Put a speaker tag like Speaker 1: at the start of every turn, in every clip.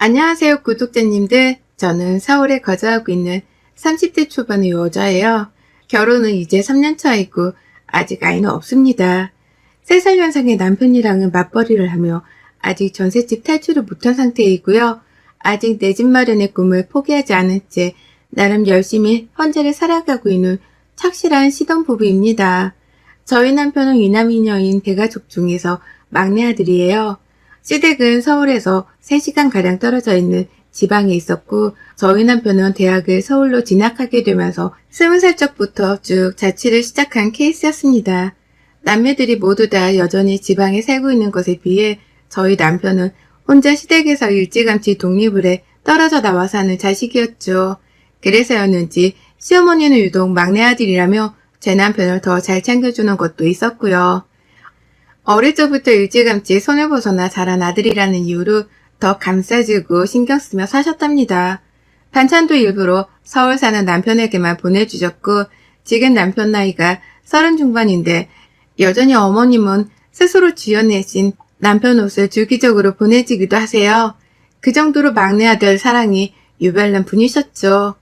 Speaker 1: 안녕하세요, 구독자님들. 저는 서울에 거주하고 있는 30대 초반의 여자예요. 결혼은 이제 3년 차이고 아직 아이는 없습니다. 3살 연상의 남편이랑은 맞벌이를 하며 아직 전셋집 탈출을 못한 상태이고요. 아직 내 집 마련의 꿈을 포기하지 않은 채 나름 열심히 현재를 살아가고 있는 착실한 시동부부입니다. 저희 남편은 이남이녀인 대가족 중에서 막내 아들이에요. 시댁은 서울에서 3시간가량 떨어져 있는 지방에 있었고, 저희 남편은 대학을 서울로 진학하게 되면서 20살 적부터 쭉 자취를 시작한 케이스였습니다. 남매들이 모두 다 여전히 지방에 살고 있는 것에 비해 저희 남편은 혼자 시댁에서 일찌감치 독립을 해 떨어져 나와 사는 자식이었죠. 그래서였는지 시어머니는 유독 막내 아들이라며 제 남편을 더 잘 챙겨주는 것도 있었고요. 어릴 적부터 일찌감치 손을 벗어나 자란 아들이라는 이유로 더 감싸주고 신경 쓰며 사셨답니다. 반찬도 일부러 서울 사는 남편에게만 보내주셨고, 지금 남편 나이가 30 중반인데 여전히 어머님은 스스로 지어내신 남편 옷을 주기적으로 보내주기도 하세요. 그 정도로 막내 아들 사랑이 유별난 분이셨죠.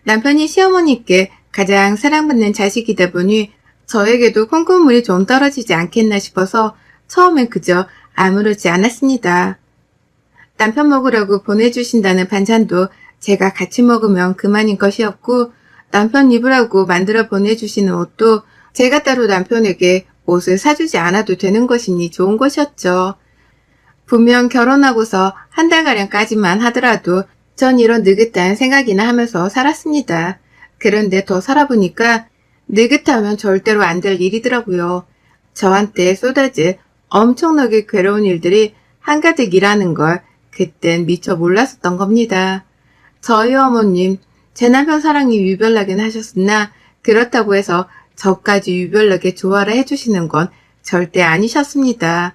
Speaker 1: 남편이 시어머니께 가장 사랑받는 자식이다 보니 저에게도 콩고물이 좀 떨어지지 않겠나 싶어서 처음엔 그저 아무렇지 않았습니다. 남편 먹으라고 보내주신다는 반찬도 제가 같이 먹으면 그만인 것이었고, 남편 입으라고 만들어 보내주시는 옷도 제가 따로 남편에게 옷을 사주지 않아도 되는 것이니 좋은 것이었죠. 분명 결혼하고서 한 달가량까지만 하더라도 전 이런 느긋한 생각이나 하면서 살았습니다. 그런데 더 살아보니까 느긋하면 절대로 안 될 일이더라고요. 저한테 쏟아질 엄청나게 괴로운 일들이 한가득이라는 걸 그땐 미처 몰랐었던 겁니다. 저희 어머님, 제 남편 사랑이 유별나긴 하셨으나 그렇다고 해서 저까지 유별나게 좋아라 해주시는 건 절대 아니셨습니다.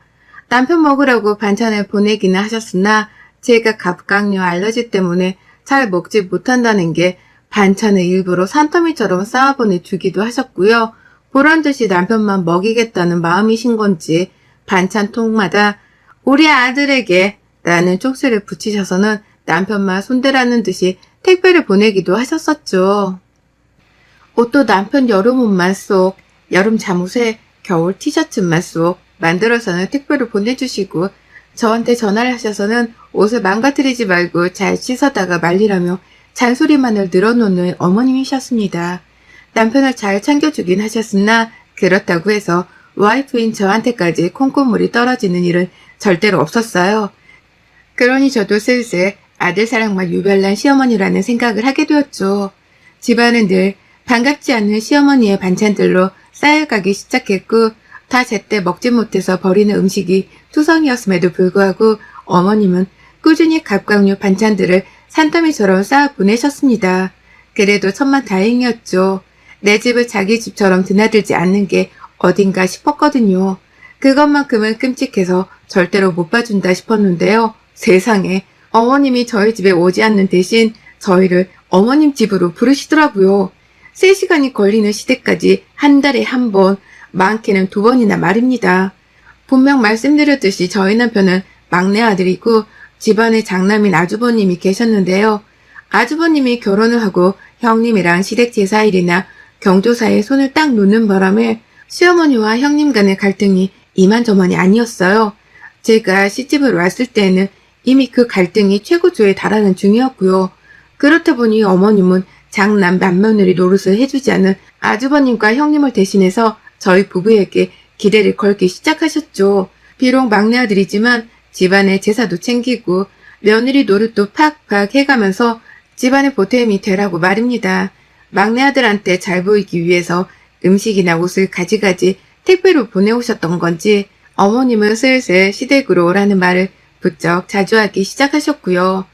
Speaker 1: 남편 먹으라고 반찬을 보내기는 하셨으나 제가 갑각류 알러지 때문에 잘 먹지 못한다는 게 반찬을 일부러 산더미처럼 쌓아 보내주기도 하셨고요. 보란듯이 남편만 먹이겠다는 마음이신 건지 반찬통마다 우리 아들에게 라는 쪽지를 붙이셔서는 남편만 손대라는 듯이 택배를 보내기도 하셨었죠. 옷도 남편 여름 옷만 쏙, 여름 잠옷에 겨울 티셔츠만 쏙 만들어서는 택배로 보내주시고, 저한테 전화를 하셔서는 옷을 망가뜨리지 말고 잘 씻어다가 말리라며 잔소리만을 늘어놓는 어머님이셨습니다. 남편을 잘 챙겨주긴 하셨으나 그렇다고 해서 와이프인 저한테까지 콩고물이 떨어지는 일은 절대로 없었어요. 그러니 저도 슬슬 아들 사랑만 유별난 시어머니라는 생각을 하게 되었죠. 집안은 늘 반갑지 않은 시어머니의 반찬들로 쌓여가기 시작했고, 다 제때 먹지 못해서 버리는 음식이 투성이었음에도 불구하고 어머님은 꾸준히 갑각류 반찬들을 산더미처럼 쌓아 보내셨습니다. 그래도 천만다행이었죠. 내 집을 자기 집처럼 드나들지 않는 게 어딘가 싶었거든요. 그것만큼은 끔찍해서 절대로 못 봐준다 싶었는데요. 세상에, 어머님이 저희 집에 오지 않는 대신 저희를 어머님 집으로 부르시더라고요. 3시간이 걸리는 시댁까지 한 달에 한 번, 많게는 2번이나 말입니다. 분명 말씀드렸듯이 저희 남편은 막내 아들이고 집안에 장남인 아주버님이 계셨는데요. 아주버님이 결혼을 하고 형님이랑 시댁 제사일이나 경조사에 손을 딱 놓는 바람에 시어머니와 형님 간의 갈등이 이만저만이 아니었어요. 제가 시집을 왔을 때에는 이미 그 갈등이 최고조에 달하는 중이었고요. 그렇다 보니 어머님은 장남 맏며느리 노릇을 해주지 않은 아주버님과 형님을 대신해서 저희 부부에게 기대를 걸기 시작하셨죠. 비록 막내 아들이지만 집안의 제사도 챙기고 며느리 노릇도 팍팍 해가면서 집안의 보탬이 되라고 말입니다. 막내 아들한테 잘 보이기 위해서 음식이나 옷을 가지가지 택배로 보내오셨던 건지 어머님은 슬슬 시댁으로 오라는 말을 부쩍 자주 하기 시작하셨고요.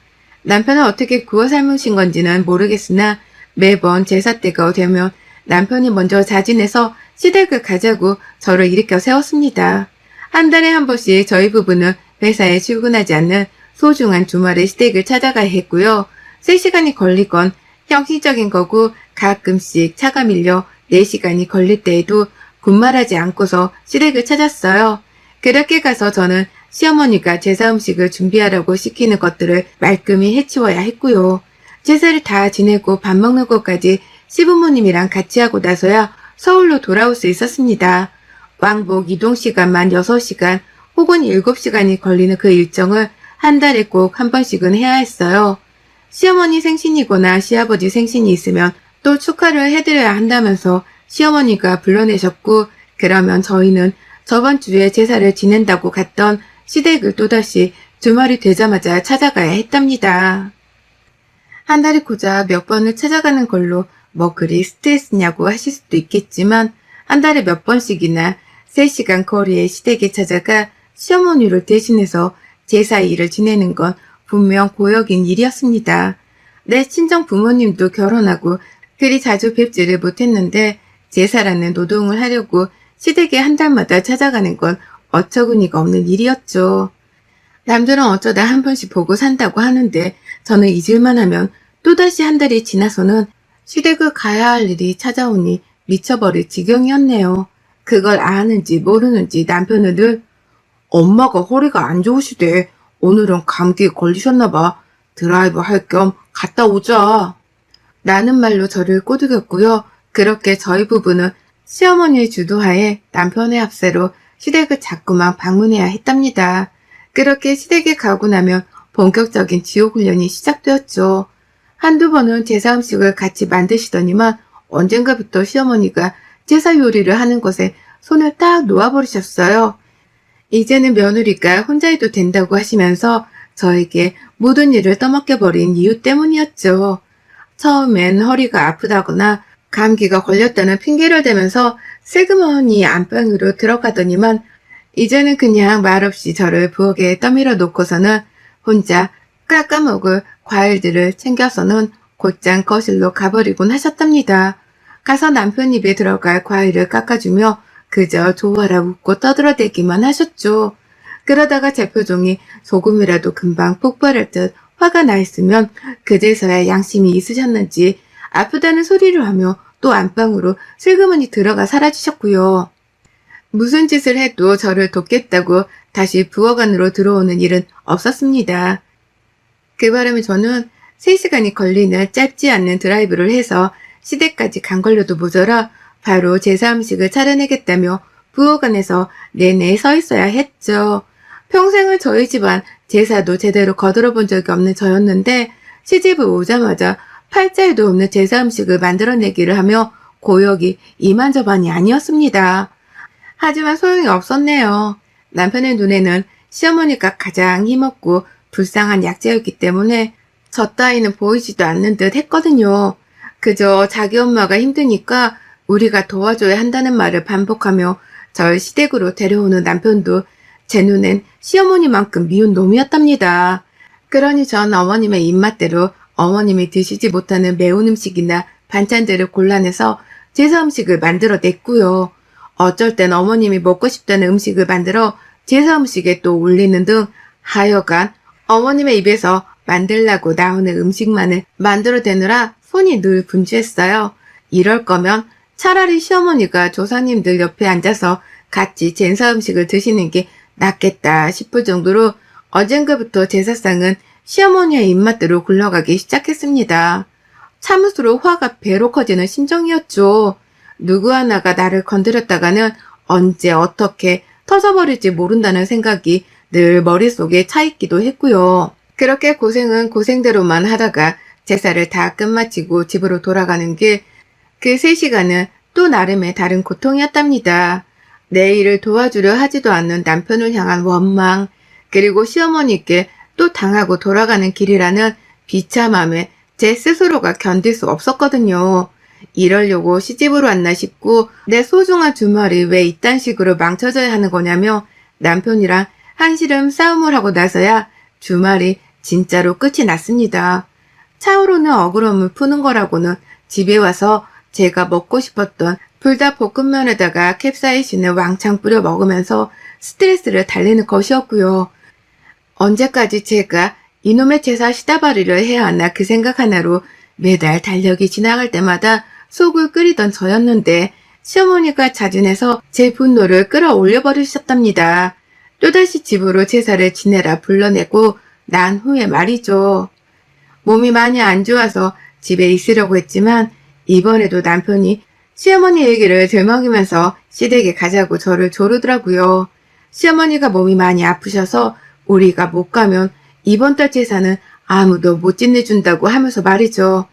Speaker 1: 남편은 어떻게 구워 삶으신 건지는 모르겠으나 매번 제사 때가 되면 남편이 먼저 자진해서 시댁을 가자고 저를 일으켜 세웠습니다. 한 달에 한 번씩 저희 부부는 회사에 출근하지 않는 소중한 주말에 시댁을 찾아가야 했고요. 3시간이 걸리건 형식적인 거고 가끔씩 차가 밀려 4시간이 걸릴 때에도 군말하지 않고서 시댁을 찾았어요. 그렇게 가서 저는 시어머니가 제사 음식을 준비하라고 시키는 것들을 말끔히 해치워야 했고요. 제사를 다 지내고 밥 먹는 것까지 시부모님이랑 같이 하고 나서야 서울로 돌아올 수 있었습니다. 왕복 이동 시간만 6시간 혹은 7시간이 걸리는 그 일정을 한 달에 꼭 한 번씩은 해야 했어요. 시어머니 생신이거나 시아버지 생신이 있으면 또 축하를 해드려야 한다면서 시어머니가 불러내셨고, 그러면 저희는 저번 주에 제사를 지낸다고 갔던 시댁을 또다시 주말이 되자마자 찾아가야 했답니다. 한 달이 고작 몇 번을 찾아가는 걸로 뭐 그리 스트레스냐고 하실 수도 있겠지만, 한 달에 몇 번씩이나 3시간 거리의 시댁에 찾아가 시어머니를 대신해서 제사 일을 지내는 건 분명 고역인 일이었습니다. 내 친정 부모님도 결혼하고 그리 자주 뵙지를 못했는데 제사라는 노동을 하려고 시댁에 한 달마다 찾아가는 건 어처구니가 없는 일이었죠. 남들은 어쩌다 한 번씩 보고 산다고 하는데 저는 잊을만 하면 또다시 한 달이 지나서는 시댁을 가야 할 일이 찾아오니 미쳐버릴 지경이었네요. 그걸 아는지 모르는지 남편은 늘 엄마가 허리가 안 좋으시대. 오늘은 감기에 걸리셨나봐. 드라이브 할 겸 갔다 오자. 라는 말로 저를 꼬드겼고요. 그렇게 저희 부부는 시어머니의 주도하에 남편의 합세로 시댁을 자꾸만 방문해야 했답니다. 그렇게 시댁에 가고 나면 본격적인 지옥 훈련이 시작되었죠. 한두 번은 제사 음식을 같이 만드시더니만 언젠가부터 시어머니가 제사 요리를 하는 것에 손을 딱 놓아버리셨어요. 이제는 며느리가 혼자 해도 된다고 하시면서 저에게 모든 일을 떠맡겨버린 이유 때문이었죠. 처음엔 허리가 아프다거나 감기가 걸렸다는 핑계를 대면서 슬그머니 안방으로 들어가더니만 이제는 그냥 말없이 저를 부엌에 떠밀어 놓고서는 혼자 깎아먹을 과일들을 챙겨서는 곧장 거실로 가버리곤 하셨답니다. 가서 남편 입에 들어갈 과일을 깎아주며 그저 좋아라 웃고 떠들어대기만 하셨죠. 그러다가 제 표정이 조금이라도 금방 폭발할 듯 화가 나 있으면 그제서야 양심이 있으셨는지 아프다는 소리를 하며 또 안방으로 슬그머니 들어가 사라지셨고요. 무슨 짓을 해도 저를 돕겠다고 다시 부엌 안으로 들어오는 일은 없었습니다. 그 바람에 저는 3시간이 걸리는 짧지 않는 드라이브를 해서 시댁까지 간 걸로도 모자라 바로 제사 음식을 차려내겠다며 부엌 안에서 내내 서 있어야 했죠. 평생을 저희 집안 제사도 제대로 거들어 본 적이 없는 저였는데 시집을 오자마자 팔자에도 없는 제사 음식을 만들어내기를 하며 고역이 이만저만이 아니었습니다. 하지만 소용이 없었네요. 남편의 눈에는 시어머니가 가장 힘없고 불쌍한 약자였기 때문에 저 따위는 보이지도 않는 듯 했거든요. 그저 자기 엄마가 힘드니까 우리가 도와줘야 한다는 말을 반복하며 절 시댁으로 데려오는 남편도 제 눈엔 시어머니만큼 미운 놈이었답니다. 그러니 전 어머님의 입맛대로 어머님이 드시지 못하는 매운 음식이나 반찬들을 골라내서 제사 음식을 만들어냈고요. 어쩔 땐 어머님이 먹고 싶다는 음식을 만들어 제사 음식에 또 올리는 등 하여간 어머님의 입에서 만들라고 나오는 음식만을 만들어내느라 손이 늘 분주했어요. 이럴 거면 차라리 시어머니가 조상님들 옆에 앉아서 같이 제사 음식을 드시는 게 낫겠다 싶을 정도로 언젠가부터 제사상은 시어머니의 입맛대로 굴러가기 시작했습니다. 참으로 화가 배로 커지는 심정이었죠. 누구 하나가 나를 건드렸다가는 언제 어떻게 터져버릴지 모른다는 생각이 늘 머릿속에 차있기도 했고요. 그렇게 고생은 고생대로만 하다가 제사를 다 끝마치고 집으로 돌아가는 길, 그 3시간은 또 나름의 다른 고통이었답니다. 내 일을 도와주려 하지도 않는 남편을 향한 원망, 그리고 시어머니께 또 당하고 돌아가는 길이라는 비참함에 제 스스로가 견딜 수 없었거든요. 이러려고 시집으로 왔나 싶고 내 소중한 주말이 왜 이딴 식으로 망쳐져야 하는 거냐며 남편이랑 한시름 싸움을 하고 나서야 주말이 진짜로 끝이 났습니다. 차오르는 억울함을 푸는 거라고는 집에 와서 제가 먹고 싶었던 불닭볶음면에다가 캡사이신을 왕창 뿌려 먹으면서 스트레스를 달래는 것이었고요. 언제까지 제가 이놈의 제사 시다바리를 해야 하나 그 생각 하나로 매달 달력이 지나갈 때마다 속을 끓이던 저였는데 시어머니가 자진해서 제 분노를 끌어올려 버리셨답니다. 또다시 집으로 제사를 지내라 불러내고 난 후에 말이죠. 몸이 많이 안 좋아서 집에 있으려고 했지만 이번에도 남편이 시어머니 얘기를 들먹이면서 시댁에 가자고 저를 조르더라고요. 시어머니가 몸이 많이 아프셔서 우리가 못 가면 이번 달 제사는 아무도 못 지내준다고 하면서 말이죠.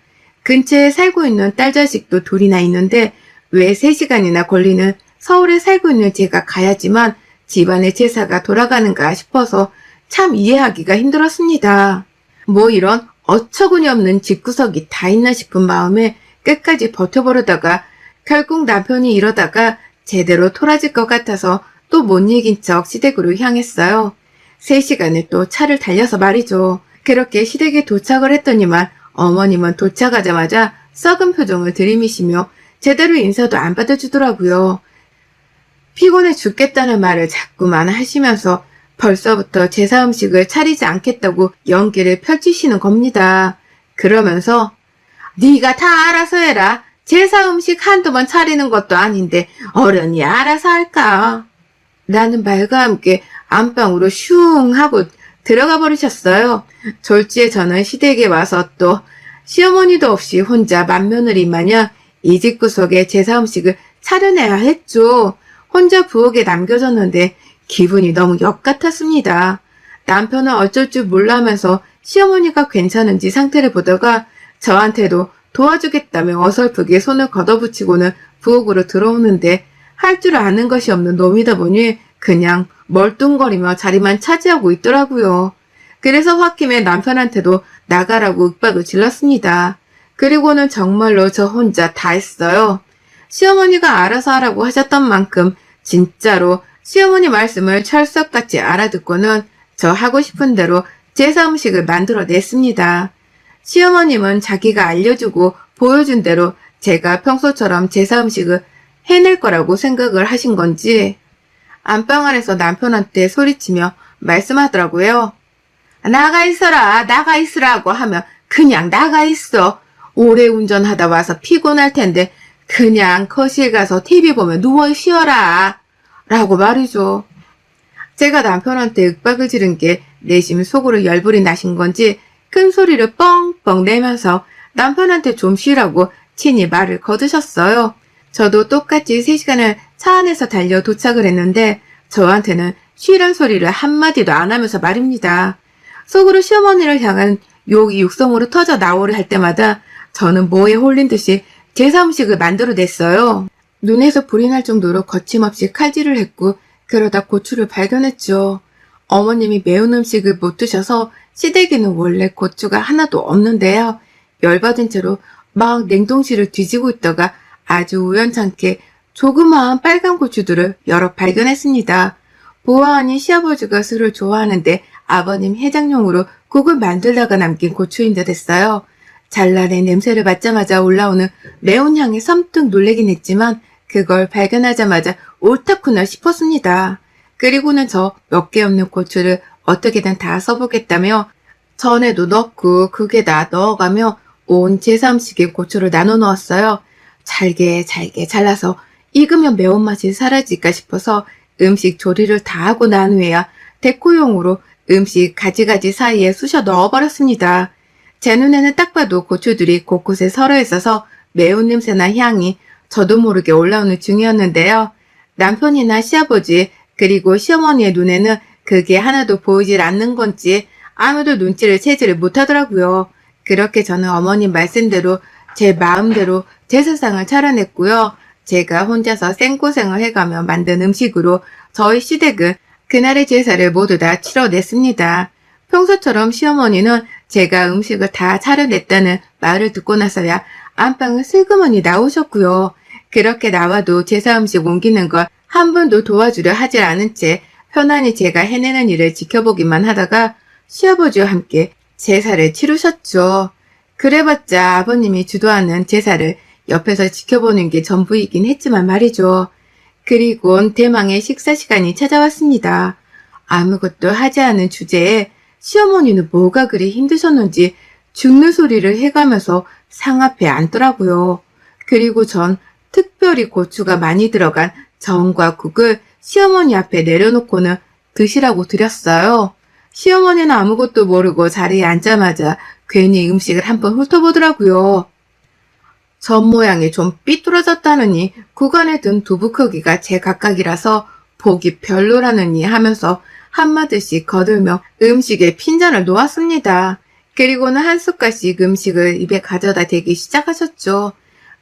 Speaker 1: 근처에 살고 있는 딸 자식도 둘이나 있는데 왜 3시간이나 걸리는 서울에 살고 있는 제가 가야지만 집안의 제사가 돌아가는가 싶어서 참 이해하기가 힘들었습니다. 뭐 이런 어처구니 없는 집구석이 다 있나 싶은 마음에 끝까지 버텨보려다가 결국 남편이 이러다가 제대로 토라질 것 같아서 또 못 이긴 척 시댁으로 향했어요. 3시간을 또 차를 달려서 말이죠. 그렇게 시댁에 도착을 했더니만 어머님은 도착하자마자 썩은 표정을 들이미시며 제대로 인사도 안 받아주더라고요. 피곤해 죽겠다는 말을 자꾸만 하시면서 벌써부터 제사 음식을 차리지 않겠다고 연기를 펼치시는 겁니다. 그러면서 네가 다 알아서 해라. 제사 음식 한두 번 차리는 것도 아닌데 어른이 알아서 할까? 라는 말과 함께 안방으로 슝 하고 들어가 버리셨어요. 졸지에 저는 시댁에 와서 또 시어머니도 없이 혼자 맏며느리 마냥 이 집구석에 제사 음식을 차려내야 했죠. 혼자 부엌에 남겨졌는데 기분이 너무 역 같았습니다. 남편은 어쩔 줄 몰라하면서 시어머니가 괜찮은지 상태를 보다가 저한테도 도와주겠다며 어설프게 손을 걷어붙이고는 부엌으로 들어오는데 할 줄 아는 것이 없는 놈이다 보니 그냥 멀뚱거리며 자리만 차지하고 있더라고요. 그래서 홧김에 남편한테도 나가라고 윽박을 질렀습니다. 그리고는 정말로 저 혼자 다 했어요. 시어머니가 알아서 하라고 하셨던 만큼 진짜로 시어머니 말씀을 철석같이 알아듣고는 저 하고 싶은 대로 제사 음식을 만들어냈습니다. 시어머님은 자기가 알려주고 보여준 대로 제가 평소처럼 제사 음식을 해낼 거라고 생각을 하신 건지 안방 안에서 남편한테 소리치며 말씀하더라고요. 나가 있어라, 나가 있으라고 하면 그냥 나가 있어. 오래 운전하다 와서 피곤할 텐데 그냥 거실 가서 TV 보며 누워 쉬어라. 라고 말이죠. 제가 남편한테 윽박을 지른 게 내심 속으로 열불이 나신 건지 큰 소리를 뻥뻥 내면서 남편한테 좀 쉬라고 친히 말을 거두셨어요. 저도 똑같이 3시간을 차 안에서 달려 도착을 했는데 저한테는 쉬란 소리를 한마디도 안 하면서 말입니다. 속으로 시어머니를 향한 욕이 육성으로 터져 나오려 할 때마다 저는 뭐에 홀린 듯이 제사 음식을 만들어냈어요. 눈에서 불이 날 정도로 거침없이 칼질을 했고 그러다 고추를 발견했죠. 어머님이 매운 음식을 못 드셔서 시댁에는 원래 고추가 하나도 없는데요. 열받은 채로 막 냉동실을 뒤지고 있다가 아주 우연찮게 조그마한 빨간 고추들을 여러 발견했습니다. 보아하니 시아버지가 술을 좋아하는데 아버님 해장용으로 국을 만들다가 남긴 고추인 듯 했어요. 잘라낸 냄새를 맡자마자 올라오는 매운 향에 섬뜩 놀래긴 했지만 그걸 발견하자마자 옳다구나 싶었습니다. 그리고는 저 몇 개 없는 고추를 어떻게든 다 써보겠다며 전에도 넣고 국에다 넣어가며 온 제사 음식에 고추를 나눠 넣었어요. 잘게 잘라서 익으면 매운맛이 사라질까 싶어서 음식 조리를 다 하고 난 후에야 데코용으로 음식 가지가지 사이에 쑤셔 넣어버렸습니다. 제 눈에는 딱 봐도 고추들이 곳곳에 서려 있어서 매운 냄새나 향이 저도 모르게 올라오는 중이었는데요. 남편이나 시아버지 그리고 시어머니의 눈에는 그게 하나도 보이질 않는 건지 아무도 눈치를 채지를 못하더라고요. 그렇게 저는 어머님 말씀대로 제 마음대로 제사상을 차려냈고요. 제가 혼자서 생고생을 해가며 만든 음식으로 저희 시댁은 그날의 제사를 모두 다 치러냈습니다. 평소처럼 시어머니는 제가 음식을 다 차려냈다는 말을 듣고 나서야 안방을 슬그머니 나오셨고요. 그렇게 나와도 제사 음식 옮기는 걸 한 번도 도와주려 하지 않은 채 편안히 제가 해내는 일을 지켜보기만 하다가 시아버지와 함께 제사를 치르셨죠. 그래봤자 아버님이 주도하는 제사를 옆에서 지켜보는 게 전부이긴 했지만 말이죠. 그리곤 대망의 식사 시간이 찾아왔습니다. 아무것도 하지 않은 주제에 시어머니는 뭐가 그리 힘드셨는지 죽는 소리를 해가면서 상 앞에 앉더라고요. 그리고 전 특별히 고추가 많이 들어간 전과 국을 시어머니 앞에 내려놓고는 드시라고 드렸어요. 시어머니는 아무것도 모르고 자리에 앉자마자 괜히 음식을 한번 훑어보더라고요. 전 모양이 좀 삐뚤어졌다느니 구간에 든 두부 크기가 제 각각이라서 보기 별로라느니 하면서 한마디씩 거들며 음식에 핀잔을 놓았습니다. 그리고는 한 숟갈씩 음식을 입에 가져다 대기 시작하셨죠.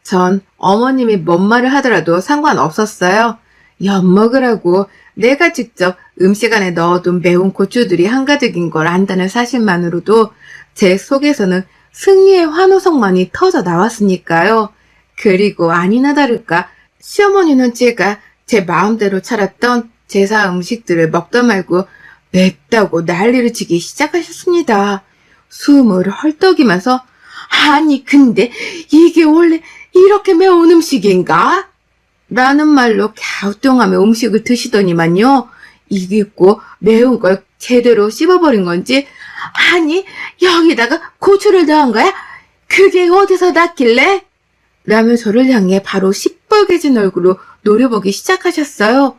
Speaker 1: 전 어머님이 뭔 말을 하더라도 상관없었어요. 엿먹으라고 내가 직접 음식 안에 넣어둔 매운 고추들이 한가득인 걸 안다는 사실만으로도 제 속에서는 승리의 환호성만이 터져 나왔으니까요. 그리고 아니나 다를까 시어머니는 제가 제 마음대로 차렸던 제사 음식들을 먹다 말고 맵다고 난리를 치기 시작하셨습니다. 숨을 헐떡이면서 아니 근데 이게 원래 이렇게 매운 음식인가? 라는 말로 갸우뚱하며 음식을 드시더니만요. 이깁고 매운 걸 제대로 씹어버린 건지 아니 여기다가 고추를 넣은 거야? 그게 어디서 났길래? 라며 저를 향해 바로 시뻘개진 얼굴로 노려보기 시작하셨어요.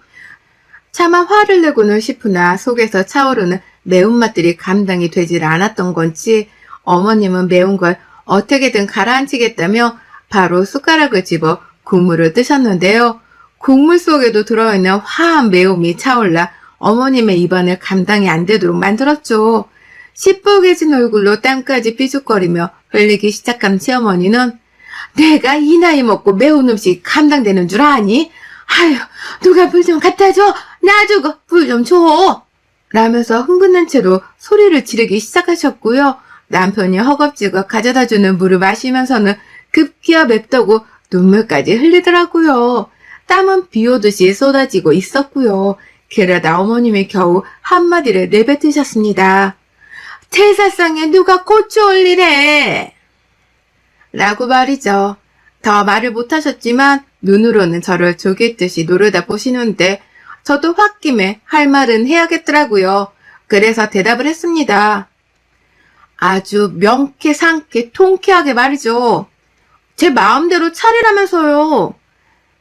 Speaker 1: 차마 화를 내고는 싶으나 속에서 차오르는 매운맛들이 감당이 되질 않았던 건지 어머님은 매운 걸 어떻게든 가라앉히겠다며 바로 숟가락을 집어 국물을 뜨셨는데요. 국물 속에도 들어있는 화한 매움이 차올라 어머님의 입안을 감당이 안 되도록 만들었죠. 시뻘개진 얼굴로 땀까지 삐죽거리며 흘리기 시작한 시어머니는 내가 이 나이 먹고 매운 음식 감당되는 줄 아니? 아휴 누가 물 좀 갖다 줘. 나 주고 물 좀 줘. 라면서 흥분한 채로 소리를 지르기 시작하셨고요. 남편이 허겁지겁 가져다주는 물을 마시면서는 급기야 맵다고 눈물까지 흘리더라고요. 땀은 비 오듯이 쏟아지고 있었고요. 그러다 어머님이 겨우 한마디를 내뱉으셨습니다. 제사상에 누가 고추 올리래? 라고 말이죠. 더 말을 못하셨지만 눈으로는 저를 조깃듯이 노려다 보시는데 저도 홧김에 할 말은 해야겠더라고요. 그래서 대답을 했습니다. 아주 명쾌 상쾌 통쾌하게 말이죠. 제 마음대로 차리라면서요.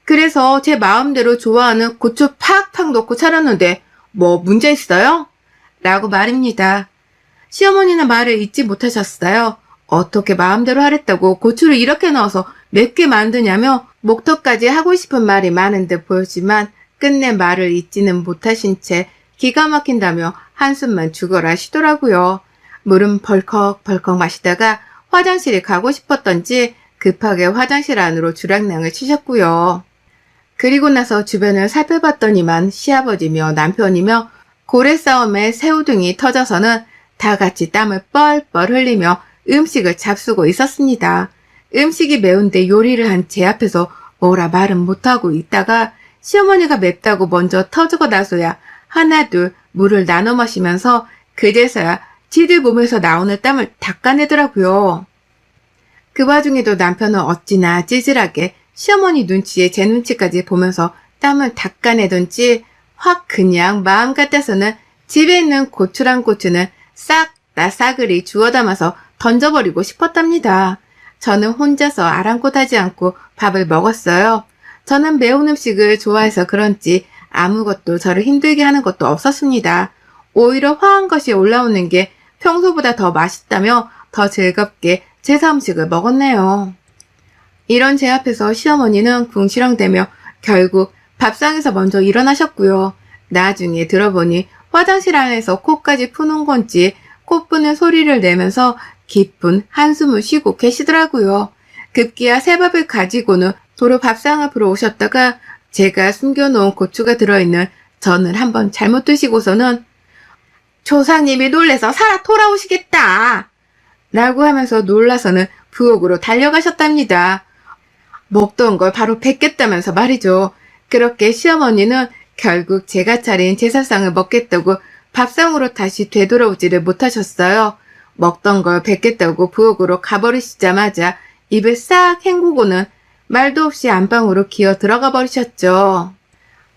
Speaker 1: 그래서 제 마음대로 좋아하는 고추 팍팍 넣고 차렸는데 뭐 문제 있어요? 라고 말입니다. 시어머니는 말을 잊지 못하셨어요. 어떻게 마음대로 하랬다고 고추를 이렇게 넣어서 맵게 만드냐며 목턱까지 하고 싶은 말이 많은 듯 보였지만 끝내 말을 잊지는 못하신 채 기가 막힌다며 한숨만 죽어라 하시더라고요. 물은 벌컥벌컥 마시다가 화장실에 가고 싶었던지 급하게 화장실 안으로 주량량을 치셨고요. 그리고 나서 주변을 살펴봤더니만 시아버지며 남편이며 고래 싸움에 새우등이 터져서는 다 같이 땀을 뻘뻘 흘리며 음식을 잡수고 있었습니다. 음식이 매운데 요리를 한 제 앞에서 뭐라 말은 못하고 있다가 시어머니가 맵다고 먼저 터지고 나서야 하나둘 물을 나눠 마시면서 그제서야 지들 몸에서 나오는 땀을 닦아내더라고요. 그 와중에도 남편은 어찌나 찌질하게 시어머니 눈치에 제 눈치까지 보면서 땀을 닦아내던지 확 그냥 마음 같아서는 집에 있는 고추랑 고추는 싹 다 싸그리 주워 담아서 던져버리고 싶었답니다. 저는 혼자서 아랑곳하지 않고 밥을 먹었어요. 저는 매운 음식을 좋아해서 그런지 아무것도 저를 힘들게 하는 것도 없었습니다. 오히려 화한 것이 올라오는 게 평소보다 더 맛있다며 더 즐겁게 제사 음식을 먹었네요. 이런 제 앞에서 시어머니는 궁시렁대며 결국 밥상에서 먼저 일어나셨고요. 나중에 들어보니 화장실 안에서 코까지 푸는 건지 코푸는 소리를 내면서 깊은 한숨을 쉬고 계시더라고요. 급기야 새밥을 가지고는 도로 밥상 앞으로 오셨다가 제가 숨겨놓은 고추가 들어있는 전을 한번 잘못 드시고서는 조상님이 놀래서 살아 돌아오시겠다 라고 하면서 놀라서는 부엌으로 달려가셨답니다. 먹던 걸 바로 뱉겠다면서 말이죠. 그렇게 시어머니는 결국 제가 차린 제사상을 먹겠다고 밥상으로 다시 되돌아오지를 못하셨어요. 먹던 걸 뱉겠다고 부엌으로 가버리시자마자 입을 싹 헹구고는 말도 없이 안방으로 기어 들어가 버리셨죠.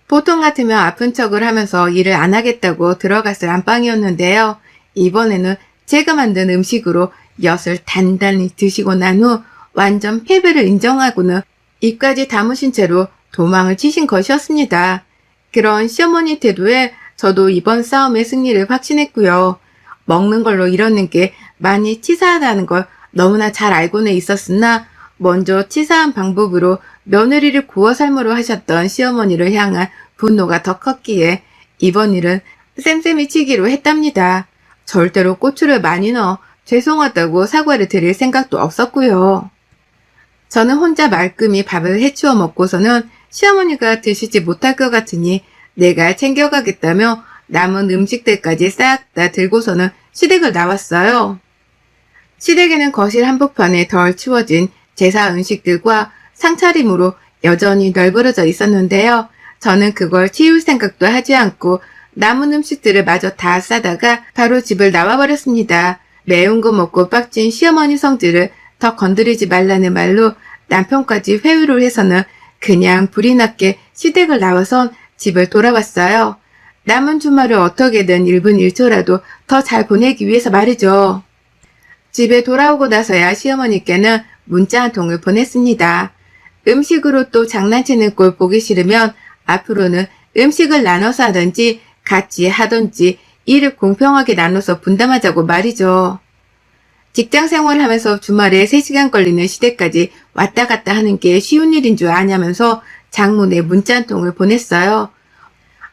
Speaker 1: 보통 같으면 아픈 척을 하면서 일을 안 하겠다고 들어갔을 안방이었는데요. 이번에는 제가 만든 음식으로 엿을 단단히 드시고 난 후 완전 패배를 인정하고는 입까지 다무신 채로 도망을 치신 것이었습니다. 그런 시어머니 태도에 저도 이번 싸움의 승리를 확신했고요. 먹는 걸로 이러는 게 많이 치사하다는 걸 너무나 잘 알고는 있었으나 먼저 치사한 방법으로 며느리를 구워 삶으로 하셨던 시어머니를 향한 분노가 더 컸기에 이번 일은 쌤쌤이 치기로 했답니다. 절대로 고추를 많이 넣어 죄송하다고 사과를 드릴 생각도 없었고요. 저는 혼자 말끔히 밥을 해치워 먹고서는 시어머니가 드시지 못할 것 같으니 내가 챙겨가겠다며 남은 음식들까지 싹 다 들고서는 시댁을 나왔어요. 시댁에는 거실 한복판에 덜 치워진 제사 음식들과 상차림으로 여전히 널브러져 있었는데요. 저는 그걸 치울 생각도 하지 않고 남은 음식들을 마저 다 싸다가 바로 집을 나와버렸습니다. 매운 거 먹고 빡친 시어머니 성질을 더 건드리지 말라는 말로 남편까지 회유를 해서는 그냥 불이 났게 시댁을 나와선 집을 돌아왔어요. 남은 주말을 어떻게든 1분 1초라도 더 잘 보내기 위해서 말이죠. 집에 돌아오고 나서야 시어머니께는 문자 한 통을 보냈습니다. 음식으로 또 장난치는 꼴 보기 싫으면 앞으로는 음식을 나눠서 하든지 같이 하든지 일을 공평하게 나눠서 분담하자고 말이죠. 직장 생활하면서 주말에 3시간 걸리는 시댁까지 왔다 갔다 하는 게 쉬운 일인 줄 아냐면서 장문의 문자 한 통을 보냈어요.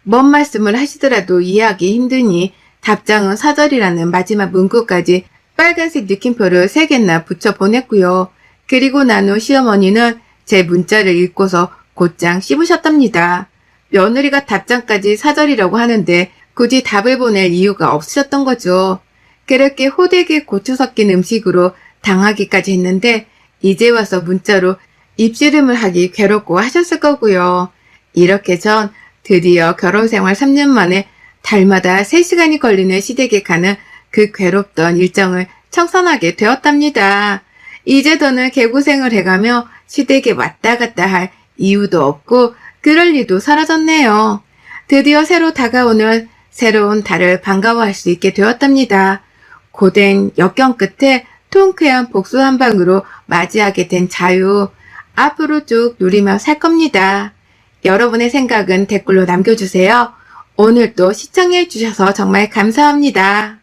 Speaker 1: 뭔 말씀을 하시더라도 이해하기 힘드니 답장은 사절이라는 마지막 문구까지 빨간색 느낌표를 3개나 붙여 보냈고요. 그리고 난 후 시어머니는 제 문자를 읽고서 곧장 씹으셨답니다. 며느리가 답장까지 사절이라고 하는데 굳이 답을 보낼 이유가 없으셨던 거죠. 그렇게 호되게 고추 섞인 음식으로 당하기까지 했는데 이제 와서 문자로 입씨름을 하기 괴롭고 하셨을 거고요. 이렇게 전 드디어 결혼생활 3년 만에 달마다 3시간이 걸리는 시댁에 가는 그 괴롭던 일정을 청산하게 되었답니다. 이제 더는 개고생을 해가며 시댁에 왔다 갔다 할 이유도 없고 그럴 일도 사라졌네요. 드디어 새로 다가오는 새로운 달을 반가워할 수 있게 되었답니다. 고된 역경 끝에 통쾌한 복수 한 방으로 맞이하게 된 자유. 앞으로 쭉 누리며 살 겁니다. 여러분의 생각은 댓글로 남겨주세요. 오늘도 시청해 주셔서 정말 감사합니다.